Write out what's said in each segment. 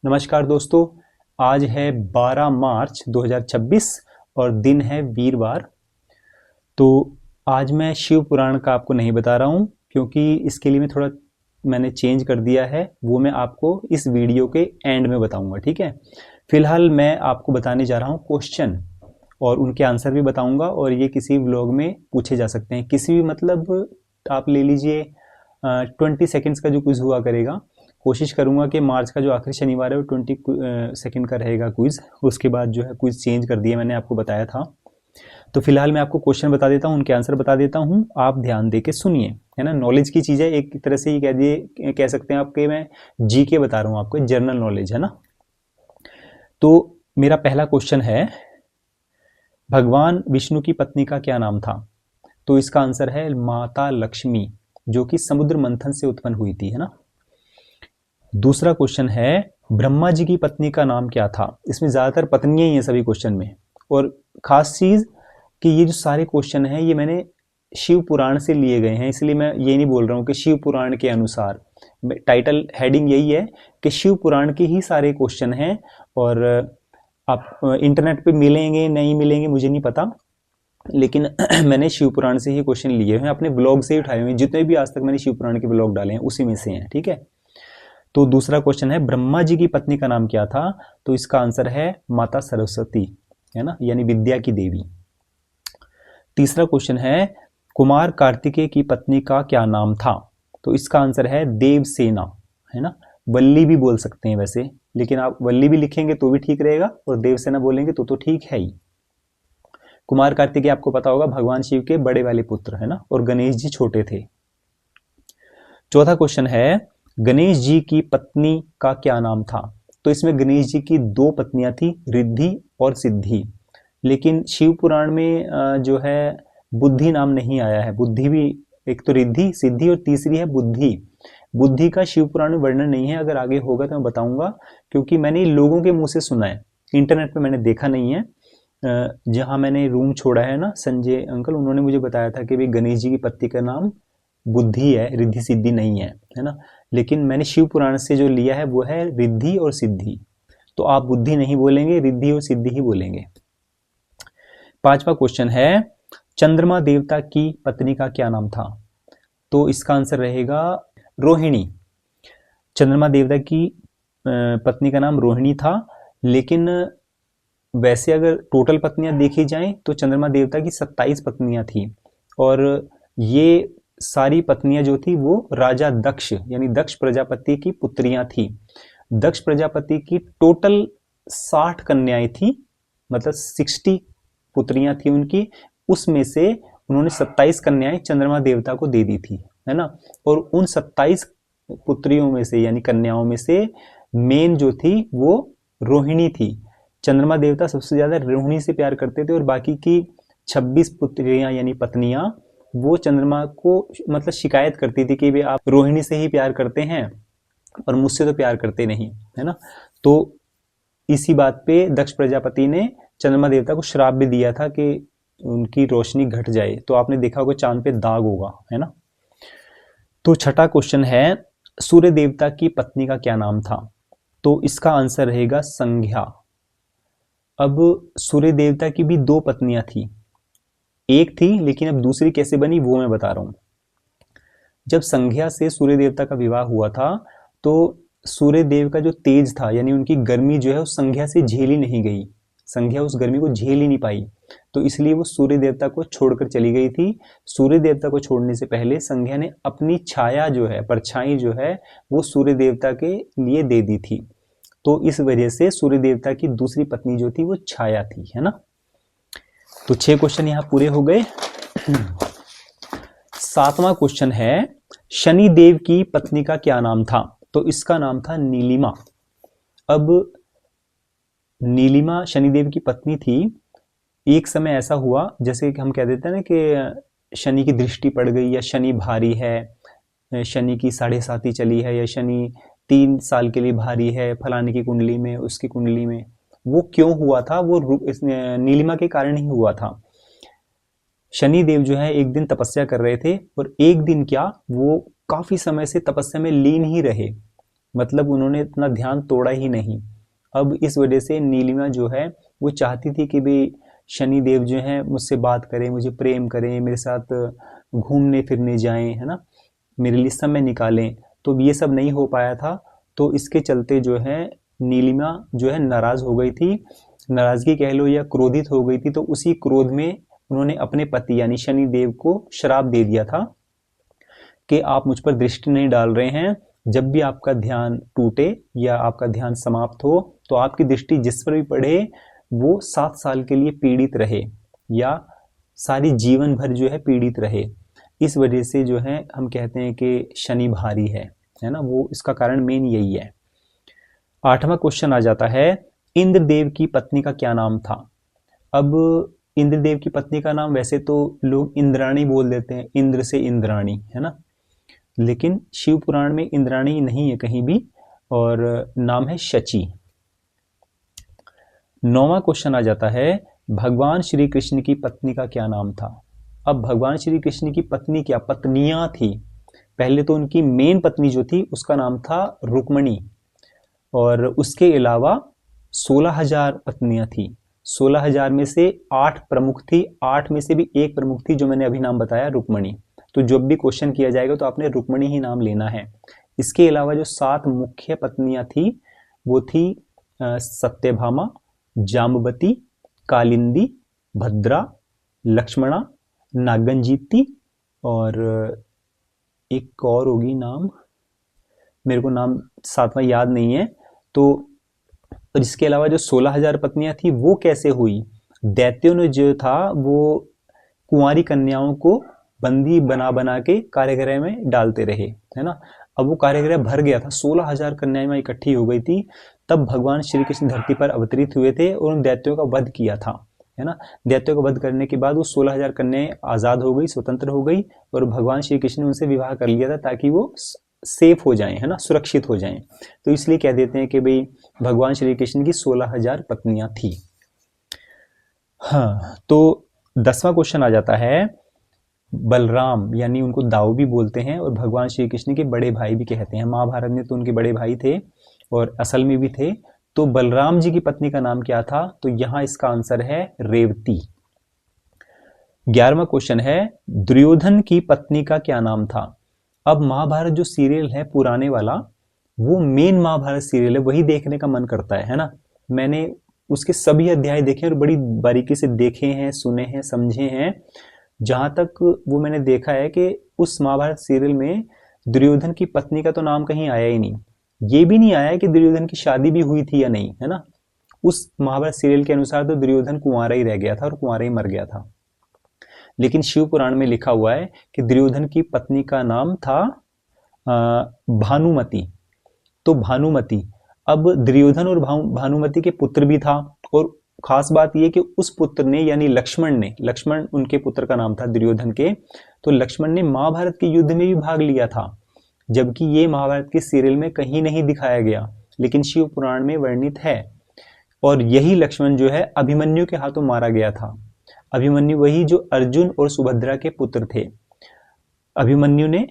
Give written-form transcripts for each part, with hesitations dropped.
नमस्कार दोस्तों। आज है 12 मार्च 2026 और दिन है वीरवार। तो आज मैं शिव पुराण का आपको नहीं बता रहा हूँ क्योंकि इसके लिए मैंने चेंज कर दिया है। वो मैं आपको इस वीडियो के एंड में बताऊंगा, ठीक है। फिलहाल मैं आपको बताने जा रहा हूँ क्वेश्चन और उनके आंसर भी बताऊंगा और ये किसी व्लॉग में पूछे जा सकते हैं। किसी भी आप ले लीजिए 20 सेकेंड्स का जो क्विज हुआ करेगा। कोशिश करूंगा कि मार्च का जो आखिरी शनिवार है वो 20 सेकेंड का रहेगा क्विज। उसके बाद जो है क्विज चेंज कर दिया, मैंने आपको बताया था। तो फिलहाल मैं आपको क्वेश्चन बता देता हूँ, उनके आंसर बता देता हूँ, आप ध्यान दे के सुनिए, है ना। नॉलेज की चीज़ है, एक तरह से ये कह सकते हैं आपके, मैं जीके बता रहा हूँ आपको, जनरल नॉलेज है ना। तो मेरा पहला क्वेश्चन है, भगवान विष्णु की पत्नी का क्या नाम था? तो इसका आंसर है माता लक्ष्मी, जो कि समुद्र मंथन से उत्पन्न हुई थी, है ना। दूसरा क्वेश्चन है, ब्रह्मा जी की पत्नी का नाम क्या था? इसमें ज्यादातर पत्नियां ही हैं सभी क्वेश्चन में। और खास चीज कि ये जो सारे क्वेश्चन हैं ये मैंने शिव पुराण से लिए गए हैं, इसलिए मैं ये नहीं बोल रहा हूँ कि शिव पुराण के अनुसार। टाइटल हेडिंग यही है कि शिव पुराण के ही सारे क्वेश्चन हैं। और आप इंटरनेट पे मिलेंगे नहीं मिलेंगे मुझे नहीं पता, लेकिन मैंने शिव पुराण से ही क्वेश्चन लिए हैं, अपने ब्लॉग से ही उठाए हुए हैं। जितने भी आज तक मैंने शिव पुराण के ब्लॉग डाले हैं उसी में से हैं, ठीक है। तो दूसरा क्वेश्चन है, ब्रह्मा जी की पत्नी का नाम क्या था? तो इसका आंसर है माता सरस्वती, है ना, यानी विद्या की देवी। तीसरा क्वेश्चन है, कुमार कार्तिकेय की पत्नी का क्या नाम था? तो इसका आंसर है देवसेना, है ना। वल्ली भी बोल सकते हैं वैसे, लेकिन आप वल्ली भी लिखेंगे तो भी ठीक रहेगा और देवसेना बोलेंगे तो ठीक है ही। कुमार कार्तिकेय आपको पता होगा भगवान शिव के बड़े वाले पुत्र, है ना, और गणेश जी छोटे थे। चौथा क्वेश्चन है, गणेश जी की पत्नी का क्या नाम था? तो इसमें गणेश जी की दो पत्नियां थी, रिद्धि और सिद्धि। लेकिन शिव पुराण में जो है बुद्धि नाम नहीं आया है। बुद्धि भी, एक तो रिद्धि सिद्धि और तीसरी है बुद्धि। बुद्धि का शिव पुराण में वर्णन नहीं है, अगर आगे होगा तो मैं बताऊंगा, क्योंकि मैंने लोगों के मुंह से सुना है, इंटरनेट पे मैंने देखा नहीं है। जहां मैंने रूम छोड़ा है ना, संजय अंकल उन्होंने मुझे बताया था कि भाई गणेश जी की पत्नी का नाम बुद्धि है, रिद्धि सिद्धि नहीं है ना। लेकिन मैंने शिव पुराण से जो लिया है वो है रिद्धि और सिद्धि। तो आप बुद्धि नहीं बोलेंगे, रिद्धि और सिद्धि ही बोलेंगे। पांचवा क्वेश्चन है, चंद्रमा देवता की पत्नी का क्या नाम था? तो इसका आंसर रहेगा रोहिणी। चंद्रमा देवता की पत्नी का नाम रोहिणी था। लेकिन वैसे अगर टोटल पत्नियां देखी जाएं तो चंद्रमा देवता की 27 पत्नियां थी। और ये सारी पत्नियां जो थी वो राजा दक्ष यानी दक्ष प्रजापति की पुत्रियां थी। दक्ष प्रजापति की टोटल 60 कन्याएं थी, मतलब 60 पुत्रियां थी उनकी। उसमें से उन्होंने 27 कन्याएं चंद्रमा देवता को दे दी थी, है ना। और उन 27 पुत्रियों में से यानी कन्याओं में से मेन जो थी वो रोहिणी थी। चंद्रमा देवता सबसे ज्यादा रोहिणी से प्यार करते थे और बाकी की 26 पुत्रियां यानी पत्नियां वो चंद्रमा को मतलब शिकायत करती थी कि भाई आप रोहिणी से ही प्यार करते हैं और मुझसे तो प्यार करते नहीं, है ना। तो इसी बात पे दक्ष प्रजापति ने चंद्रमा देवता को श्राप भी दिया था कि उनकी रोशनी घट जाए। तो आपने देखा होगा चांद पे दाग होगा, है ना। तो छठा क्वेश्चन है, सूर्य देवता की पत्नी का क्या नाम था? तो इसका आंसर रहेगा संध्या। अब सूर्य देवता की भी दो पत्नियां थी, एक थी लेकिन अब दूसरी कैसे बनी वो मैं बता रहा हूं। जब संध्या से सूर्य देवता का विवाह हुआ था तो सूर्य देव का जो तेज था यानी उनकी गर्मी जो है उस संध्या से झेली नहीं गई। संध्या उस गर्मी को झेल ही नहीं पाई, तो इसलिए वो सूर्य देवता को छोड़कर चली गई थी। सूर्य देवता को छोड़ने से पहले संध्या ने अपनी छाया जो है, परछाई जो है, वो सूर्य देवता के लिए दे दी थी। तो इस वजह से सूर्य देवता की दूसरी पत्नी जो थी वो छाया थी, है ना। तो 6 क्वेश्चन यहां पूरे हो गए। सातवां क्वेश्चन है, शनि देव की पत्नी का क्या नाम था? तो इसका नाम था नीलिमा। अब नीलिमा शनिदेव की पत्नी थी। एक समय ऐसा हुआ जैसे कि हम कह देते हैं ना कि शनि की दृष्टि पड़ गई या शनि भारी है, शनि की 7.5 चली है या शनि 3 साल के लिए भारी है फलाने की कुंडली में, उसकी कुंडली में। वो क्यों हुआ था? वो नीलिमा के कारण ही हुआ था। शनि देव जो है एक दिन तपस्या कर रहे थे और एक दिन क्या, वो काफी समय से तपस्या में लीन ही रहे। मतलब उन्होंने इतना ध्यान तोड़ा ही नहीं। अब इस वजह से नीलिमा जो है वो चाहती थी कि भाई शनिदेव जो है मुझसे बात करें, मुझे प्रेम करें, मेरे साथ घूमने फिरने जाएं, है ना, मेरे लिए समय निकालें। तो ये सब नहीं हो पाया था। तो इसके चलते जो है नीलिमा जो है नाराज हो गई थी, नाराजगी कह लो या क्रोधित हो गई थी। तो उसी क्रोध में उन्होंने अपने पति यानी शनिदेव को श्राप दे दिया था कि आप मुझ पर दृष्टि नहीं डाल रहे हैं, जब भी आपका ध्यान टूटे या आपका ध्यान समाप्त हो तो आपकी दृष्टि जिस पर भी पड़े वो 7 साल के लिए पीड़ित रहे या सारी जीवन भर जो है पीड़ित रहे। इस वजह से जो है हम कहते हैं कि शनि भारी है ना, वो इसका कारण मेन यही है। 8वां क्वेश्चन आ जाता है, इंद्रदेव की पत्नी का क्या नाम था। अब इंद्रदेव की पत्नी का नाम वैसे तो लोग इंद्राणी बोल देते हैं, इंद्र से इंद्राणी, है ना, लेकिन शिव पुराण में इंद्राणी नहीं है कहीं भी, और नाम है शची। 9वां क्वेश्चन आ जाता है, भगवान श्री कृष्ण की पत्नी का क्या नाम था। अब भगवान श्री कृष्ण की पत्नी क्या पत्नियां थी। पहले तो उनकी मेन पत्नी जो थी उसका नाम था रुक्मणी, और उसके अलावा 16,000 पत्नियां थी। 16,000 में से 8 प्रमुख थी, 8 में से भी एक प्रमुख थी जो मैंने अभी नाम बताया, रुक्मणी। तो जब भी क्वेश्चन किया जाएगा तो आपने रुक्मणी ही नाम लेना है। इसके अलावा जो 7 मुख्य पत्नियां थी वो थी सत्यभामा, जाम्बवती, कालिंदी, भद्रा, लक्ष्मणा, नागंजीती, और एक और होगी नाम, मेरे को नाम 7वां याद नहीं है। तो इसके अलावा जो 16,000 पत्नियां थी वो कैसे हुई, दैत्यों ने जो था वो कुंवारी कन्याओं को बंदी बना बना के कार्यगृह में डालते रहे, है ना। अब वो कार्यगृह भर गया था, 16,000 कन्याएं इकट्ठी हो गई थी। तब भगवान श्री कृष्ण धरती पर अवतरित हुए थे और उन दैत्यों का वध किया था, है ना। दैत्यों का वध करने के बाद वो 16,000 कन्याएं आजाद हो गई, स्वतंत्र हो गई, और भगवान श्री कृष्ण ने उनसे विवाह कर लिया था ताकि वो सेफ हो जाएं, है ना, सुरक्षित हो जाएं। तो इसलिए कह देते हैं कि भाई भगवान श्री कृष्ण की 16,000 पत्नियां थी। हाँ, तो 10वां क्वेश्चन आ जाता है, बलराम यानी उनको दाऊ भी बोलते हैं और भगवान श्री कृष्ण के बड़े भाई भी कहते हैं। महाभारत में तो उनके बड़े भाई थे और असल में भी थे। तो बलराम जी की पत्नी का नाम क्या था, तो यहां इसका आंसर है रेवती। 11वां क्वेश्चन है, दुर्योधन की पत्नी का क्या नाम था। अब महाभारत जो सीरियल है पुराने वाला, वो मेन महाभारत सीरियल है, वही देखने का मन करता है ना। मैंने उसके सभी अध्याय देखे और बड़ी बारीकी से देखे हैं, सुने हैं, समझे हैं। जहां तक वो मैंने देखा है कि उस महाभारत सीरियल में दुर्योधन की पत्नी का तो नाम कहीं आया ही नहीं। ये भी नहीं आया कि दुर्योधन की शादी भी हुई थी या नहीं, है ना। उस महाभारत सीरियल के अनुसार तो दुर्योधन कुंवारा ही रह गया था और कुंवारा ही मर गया था। लेकिन शिव पुराण में लिखा हुआ है कि दुर्योधन की पत्नी का नाम था भानुमति। तो भानुमति, अब दुर्योधन और भानुमति के पुत्र भी था, और खास बात यह कि उस पुत्र ने यानी लक्ष्मण उनके पुत्र का नाम था दुर्योधन के। तो लक्ष्मण ने महाभारत के युद्ध में भी भाग लिया था, जबकि ये महाभारत के सीरियल में कहीं नहीं दिखाया गया, लेकिन शिव पुराण में वर्णित है। और यही लक्ष्मण जो है अभिमन्यु के हाथों मारा गया था। अभिमन्यु वही जो अर्जुन और सुभद्रा के पुत्र थे। अभिमन्यु ने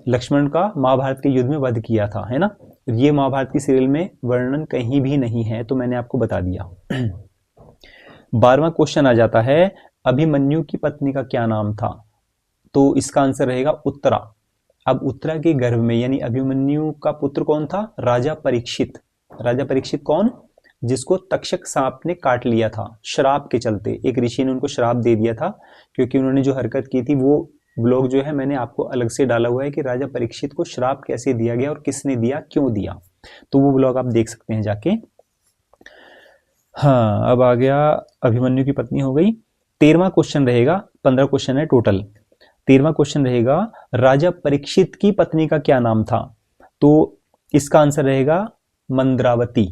लक्ष्मण का महाभारत के युद्ध में वध किया था, है ना। ये महाभारत की सीरियल में वर्णन कहीं भी नहीं है, तो मैंने आपको बता दिया। 12वां क्वेश्चन आ जाता है, अभिमन्यु की पत्नी का क्या नाम था। तो इसका आंसर रहेगा उत्तरा। अब उत्तरा के गर्भ में यानी अभिमन्यु का पुत्र कौन था, राजा परीक्षित। राजा परीक्षित कौन, जिसको तक्षक सांप ने काट लिया था श्राप के चलते। एक ऋषि ने उनको श्राप दे दिया था क्योंकि उन्होंने जो हरकत की थी। वो ब्लॉग जो है मैंने आपको अलग से डाला हुआ है कि राजा परीक्षित को श्राप कैसे दिया गया और किसने दिया, क्यों दिया, तो वो ब्लॉग आप देख सकते हैं जाके। हाँ, अब आ गया अभिमन्यु की पत्नी हो गई। 13वां क्वेश्चन रहेगा, 15 क्वेश्चन है टोटल। 13वां क्वेश्चन रहेगा, राजा परीक्षित की पत्नी का क्या नाम था। तो इसका आंसर रहेगा मंद्रावती।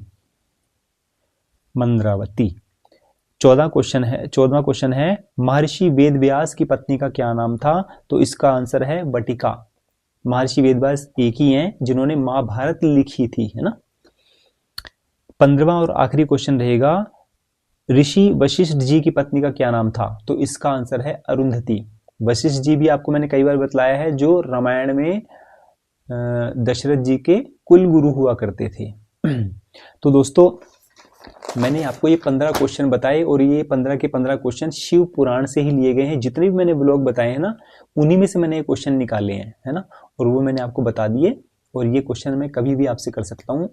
14वां क्वेश्चन है महर्षि वेदव्यास की पत्नी का क्या नाम था। तो इसका आंसर है वटिका। महर्षि वेदव्यास एक ही हैं जिन्होंने महाभारत लिखी थी, है ना। 15वां और आखिरी क्वेश्चन रहेगा, ऋषि वशिष्ठ जी की पत्नी का क्या नाम था। तो इसका आंसर है अरुंधति। वशिष्ठ जी भी आपको मैंने कई बार बतलाया है, जो रामायण में दशरथ जी के कुल गुरु हुआ करते थे। तो दोस्तों मैंने आपको ये 15 क्वेश्चन बताए और ये 15 के 15 क्वेश्चन शिव पुराण से ही लिए गए हैं। जितने भी मैंने ब्लॉग बताए हैं ना, उन्हीं में से मैंने ये क्वेश्चन निकाले हैं, है ना, और वो मैंने आपको बता दिए। और ये क्वेश्चन मैं कभी भी आपसे कर सकता हूँ।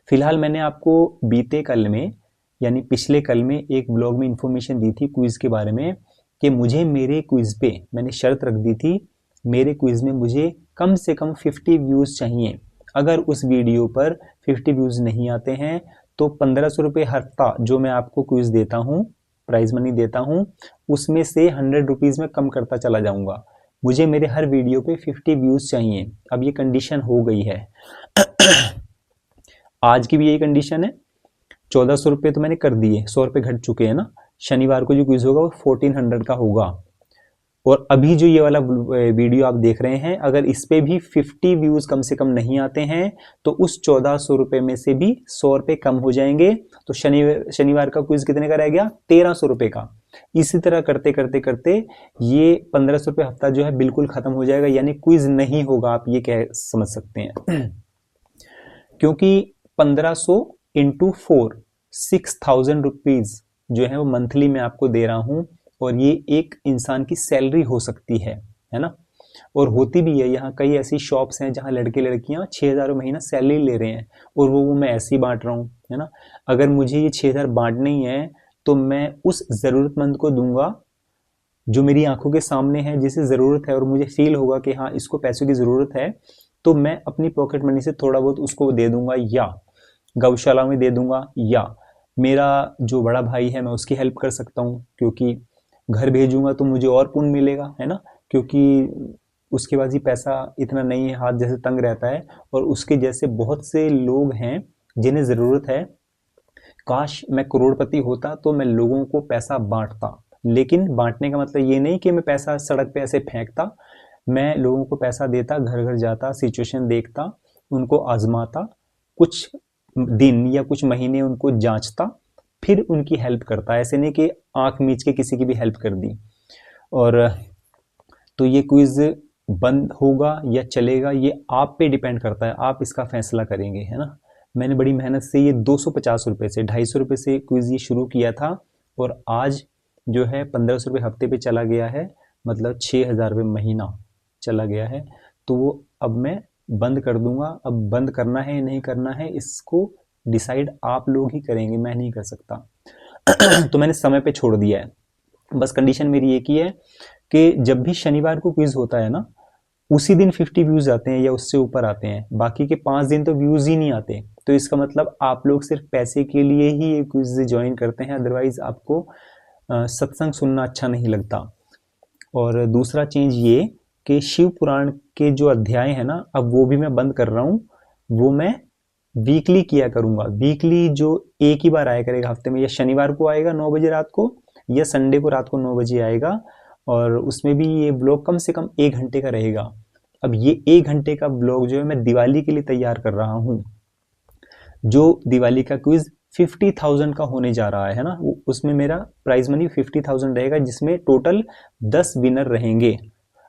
फिलहाल मैंने आपको बीते कल में यानी पिछले कल में एक ब्लॉग में इंफॉर्मेशन दी थी क्विज के बारे में कि मुझे मेरे क्विज पे मैंने शर्त रख दी थी, मेरे क्विज में मुझे कम से कम 50 व्यूज़ चाहिए। अगर उस वीडियो पर 50 व्यूज़ नहीं आते हैं तो 1500 रुपये हफ्ता जो मैं आपको क्विज देता हूँ, प्राइज मनी देता हूँ, उसमें से 100 रुपीज़ में कम करता चला जाऊँगा। मुझे मेरे हर वीडियो पे 50 व्यूज़ चाहिए। अब ये कंडीशन हो गई है। आज की भी यही कंडीशन है। 1400 रुपये तो मैंने कर दिए, 100 रुपये घट चुके हैं ना। शनिवार को जो क्विज होगा वो 1400 का होगा। और अभी जो ये वाला वीडियो आप देख रहे हैं, अगर इस पे भी 50 व्यूज कम से कम नहीं आते हैं तो उस 1400 रुपये में से भी 100 रुपये कम हो जाएंगे। तो शनिवार का क्विज कितने का रह गया? 1300 रुपये का। इसी तरह करते करते करते ये 1500 रुपये हफ्ता जो है बिल्कुल खत्म हो जाएगा, यानी क्विज नहीं होगा। आप ये कह समझ सकते हैं। क्योंकि 1500 इंटू 4 6000 रुपीज जो है वो मंथली मैं आपको दे रहा हूं। और ये एक इंसान की सैलरी हो सकती है ना, और होती भी है। यहाँ कई ऐसी शॉप्स हैं जहाँ लड़के लड़कियाँ 6000 महीना सैलरी ले रहे हैं और वो मैं ऐसे ही बांट रहा हूँ, है ना। अगर मुझे ये 6000 बांटने ही है तो मैं उस ज़रूरतमंद को दूंगा जो मेरी आंखों के सामने है, जिसे ज़रूरत है और मुझे फील होगा कि हाँ इसको पैसों की ज़रूरत है, तो मैं अपनी पॉकेट मनी से थोड़ा बहुत उसको दे दूंगा, या गौशाला में दे दूंगा, या मेरा जो बड़ा भाई है मैं उसकी हेल्प कर सकता हूँ, क्योंकि घर भेजूंगा तो मुझे और पुण्य मिलेगा, है ना। क्योंकि उसके पास ही पैसा इतना नहीं है, हाथ जैसे तंग रहता है। और उसके जैसे बहुत से लोग हैं जिन्हें ज़रूरत है। काश मैं करोड़पति होता तो मैं लोगों को पैसा बांटता, लेकिन बांटने का मतलब ये नहीं कि मैं पैसा सड़क पे ऐसे फेंकता। मैं लोगों को पैसा देता, घर घर जाता, सिचुएशन देखता, उनको आजमाता, कुछ दिन या कुछ महीने उनको जांचता, फिर उनकी हेल्प करता। ऐसे नहीं कि आंख मीच के किसी की भी हेल्प कर दी। और तो ये क्विज बंद होगा या चलेगा ये आप पे डिपेंड करता है, आप इसका फैसला करेंगे, है ना। मैंने बड़ी मेहनत से ये 250 रुपये से 250 रुपये से क्विज ये शुरू किया था और आज जो है 1500 रुपये हफ्ते पे चला गया है, मतलब 6000 रुपये महीना चला गया है। तो वो अब मैं बंद कर दूंगा। अब बंद करना है या नहीं करना है इसको डिसाइड आप लोग ही करेंगे, मैं नहीं कर सकता। तो मैंने समय पे छोड़ दिया है। बस कंडीशन मेरी एक ही है कि जब भी शनिवार को क्विज होता है ना, उसी दिन 50 व्यूज आते हैं या उससे ऊपर आते हैं, बाकी के 5 दिन तो व्यूज ही नहीं आते। तो इसका मतलब आप लोग सिर्फ पैसे के लिए ही ये क्विज ज्वाइन करते हैं, अदरवाइज आपको सत्संग सुनना अच्छा नहीं लगता। और दूसरा चेंज ये कि शिव पुराण के जो अध्याय है ना, अब वो भी मैं बंद कर रहा हूँ, वो मैं वीकली किया करूँगा। वीकली जो एक ही बार आया करेगा हफ्ते में, या शनिवार को आएगा 9 बजे रात को, या संडे को रात को 9 बजे आएगा। और उसमें भी ये ब्लॉग कम से कम 1 घंटे का रहेगा। अब ये 1 घंटे का ब्लॉग जो है मैं दिवाली के लिए तैयार कर रहा हूँ। जो दिवाली का क्विज 50,000 का होने जा रहा है ना, उसमें मेरा प्राइज मनी 50,000 रहेगा, जिसमें टोटल 10 विनर रहेंगे।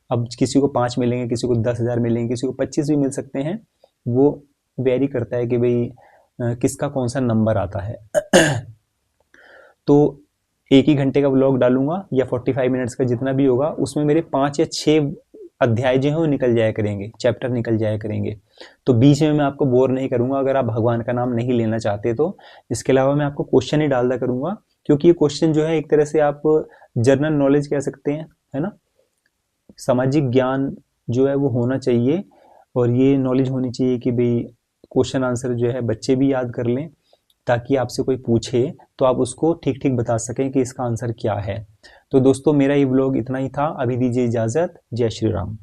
अब किसी को 5 मिलेंगे, किसी को 10,000 मिलेंगे, किसी को 25 भी मिल सकते हैं। वो वेरी करता है कि भाई किसका कौन सा नंबर आता है। तो 1 ही घंटे का व्लॉग डालूंगा या 45 मिनट्स का जितना भी होगा, उसमें मेरे 5 या 6 अध्याय जो है वो निकल जाया करेंगे, चैप्टर निकल जाया करेंगे। तो बीच में मैं आपको बोर नहीं करूंगा अगर आप भगवान का नाम नहीं लेना चाहते तो। इसके अलावा मैं आपको क्वेश्चन ही डालता करूंगा, क्योंकि ये क्वेश्चन जो है एक तरह से आप जनरल नॉलेज कह सकते हैं, है ना। सामाजिक ज्ञान जो है वो होना चाहिए, और ये नॉलेज होनी चाहिए कि भाई क्वेश्चन आंसर जो है बच्चे भी याद कर लें, ताकि आपसे कोई पूछे तो आप उसको ठीक ठीक बता सकें कि इसका आंसर क्या है। तो दोस्तों मेरा ये व्लॉग इतना ही था। अभी दीजिए इजाज़त। जय श्री राम।